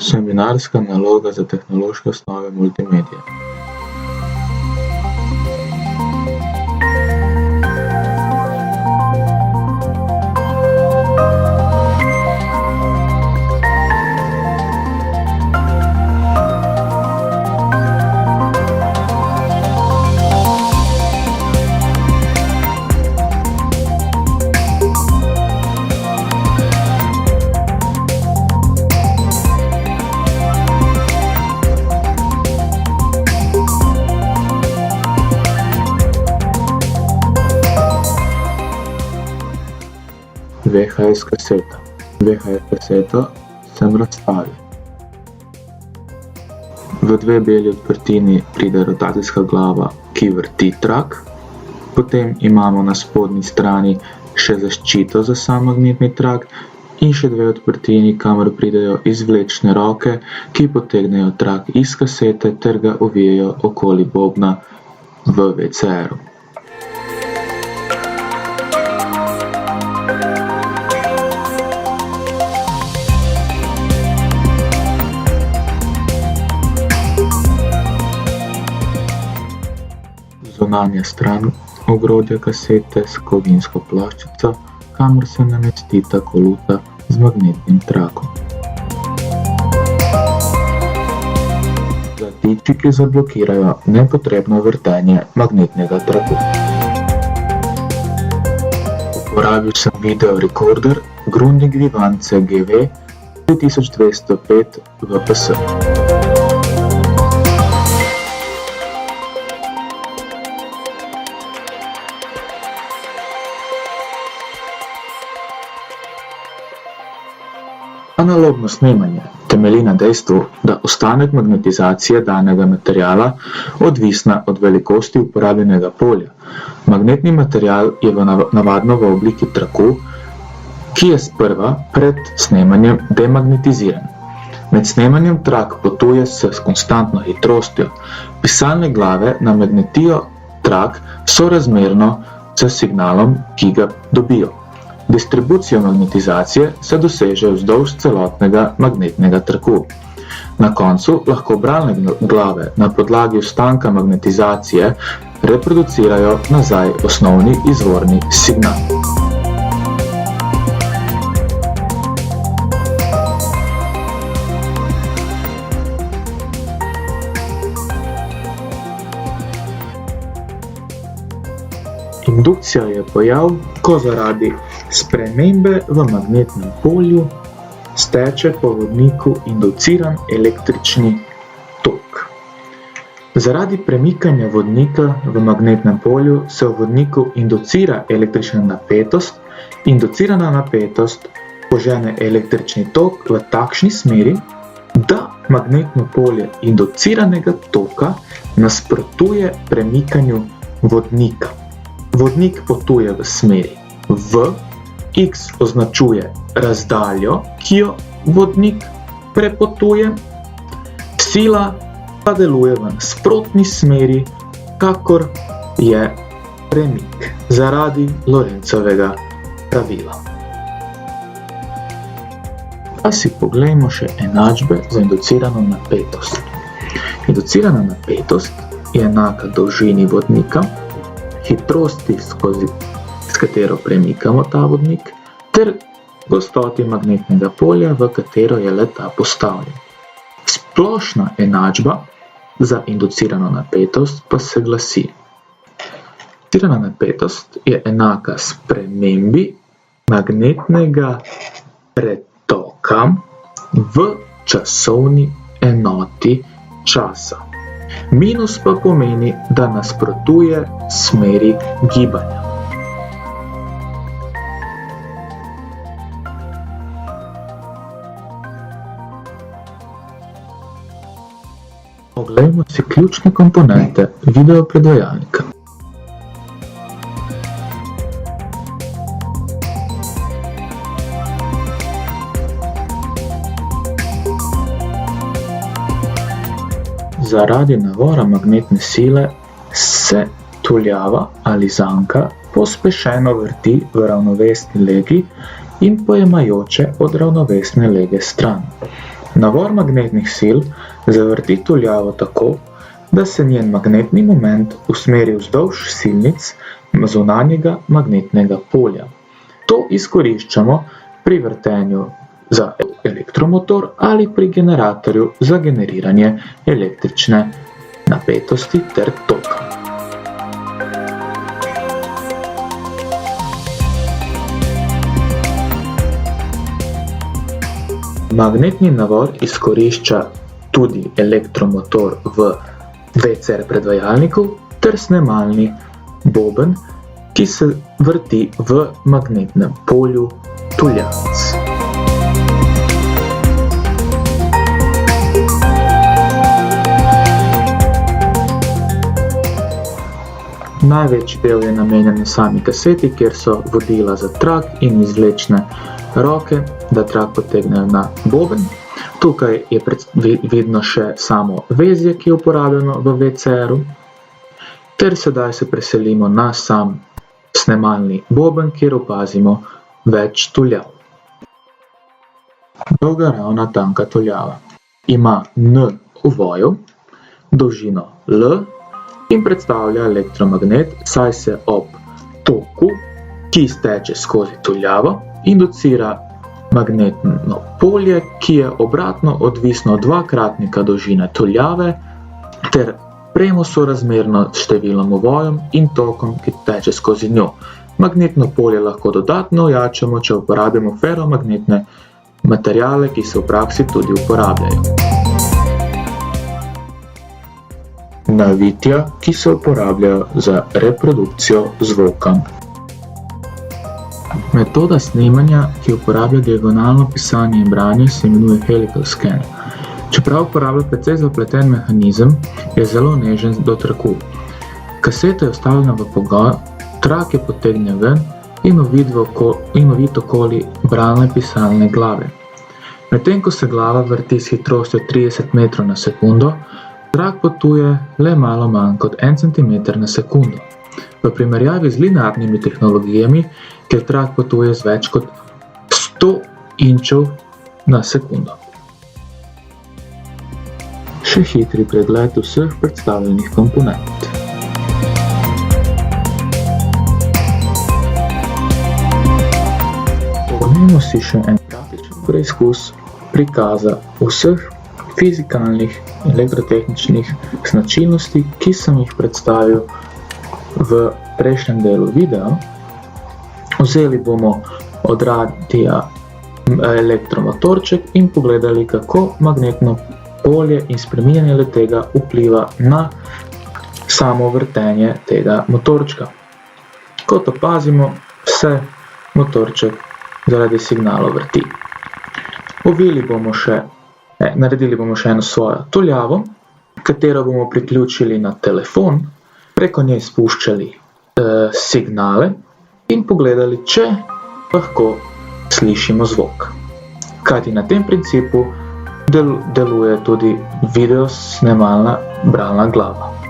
Seminarska naloga za tehnološke osnove multimedije. VHS kaseta. VHS kaseto sem razstavil. V dve beli odprtini pride rotacijska glava, ki vrti trak. Potem imamo na spodnji strani še zaščito za sam magnetni trak in še dve odprtini, kamor pridejo izvlečne roke, ki potegnejo trak iz kasete ter ga ovijejo okoli bobna v VCR-u. Zunanja stran ogrodja kasete s kovinsko ploščico, kamor se namestita koluta z magnetnim trakom. Zatičiki zablokirajo nepotrebno vrtenje magnetnega traku. Uporabil sem video rekorder Grundig Vivant CGV 3205 VPS. Analogno snemanje temelji na dejstvu, da ostanek magnetizacije danega materiala odvisna od velikosti uporabljenega polja. Magnetni material je navadno v obliki traku, ki je sprva pred snemanjem demagnetiziran. Med snemanjem trak potuje s konstantno hitrostjo. Pisalne glave namagnetijo trak sorazmerno s signalom, ki ga dobijo. Distribucija magnetizacije se doseže vzdolž celotnega magnetnega traku. Na koncu lahko bralne glave na podlagi ostanka magnetizacije reproducirajo nazaj osnovni izvorni signal. Indukcija je pojav, ko zaradi spremembe v magnetnem polju steče po vodniku induciran električni tok. Zaradi premikanja vodnika v magnetnem polju se v vodniku inducira električna napetost. Inducirana napetost požene električni tok v takšni smeri, da magnetno polje induciranega toka nasprotuje premikanju vodnika. Vodnik potuje v smeri V, X označuje razdaljo, ki jo vodnik prepotuje, sila pa deluje v nasprotni smeri, kakor je premik zaradi Lorencovega pravila. Pa si poglejmo še enačbe za inducirano napetost. Inducirana napetost je enaka dolžini vodnika, hitrosti, s katero premikamo ta vodnik, ter gostoti magnetnega polja, v katero je le-ta postavljen. Splošna enačba za inducirano napetost pa se glasi: inducirana napetost je enaka spremembi magnetnega pretoka v časovni enoti časa. Minus pa pomeni, da nasprotuje smeri gibanja. Poglejmo si ključne komponente videopredvajalnika. Zaradi navora magnetne sile se tuljava ali zanka pospešeno vrti v ravnovesni legi in pojemajoče od ravnovesne lege stran. Navor magnetnih sil zavrti tuljavo tako, da se njen magnetni moment usmeri vzdolž silnic zunanjega magnetnega polja. To izkoriščamo pri vrtenju za elektromotor ali pri generatorju za generiranje električne napetosti ter toka. Magnetni navor izkorišča tudi elektromotor v VCR predvajalniku ter snemalni boben, ki se vrti v magnetnem polju tuljavec. Največji del je namenjen na sami kaseti, kjer so vodila za trak in izvlečne roke, da trak potegnejo na boben. Tukaj je vidno še samo vezje, ki je uporabljeno v VCR-u. Ter sedaj se preselimo na sam snemalni boben, kjer opazimo več tuljav. Dolga ravna tanka tuljava ima N ovojev, dolžino L in predstavlja elektromagnet, saj se ob toku, ki steče skozi tuljavo, inducira magnetno polje, ki je obratno odvisno od dvakratnika dolžine tuljave ter premo sorazmerno s številom ovojem in tokom, ki teče skozi njo. Magnetno polje lahko dodatno ojačamo, če uporabimo feromagnetne materiale, ki se v praksi tudi uporabljajo. Navitja, ki se uporabljajo za reprodukcijo zvoka. Metoda snemanja, ki uporablja diagonalno pisanje in branje, se imenuje helical scan. Čeprav uporablja precej zapleten mehanizem, je zelo nežen do traku. Kaseta je vstavljena v pogon, trak je potegnjen ven in ovit okoli bralne pisalne glave. Medtem ko se glava vrti s hitrostjo 30 metrov na sekundo, trak potuje le malo manj kot 1 cm na sekundo. V primerjavi z linearnimi tehnologijami, kjer trak potuje z več kot 100 inčev na sekundo. Še hitri pregled vseh predstavljenih komponent. Poglejmo si še en praktičen preizkus prikaza vseh fizikalnih in elektrotehničnih značilnosti, ki sem jih predstavil v prejšnjem delu videa. Vzeli bomo od radia elektromotorček in pogledali, kako magnetno polje in spreminjanje le-tega vpliva na samo vrtenje tega motorčka. Kot opazimo, se motorček zaradi signalov vrti. Naredili bomo še eno svojo tuljavo, katero bomo priključili na telefon, preko nje spuščali signale in pogledali, če lahko slišimo zvok. Kajti na tem principu deluje tudi video snemalna bralna glava.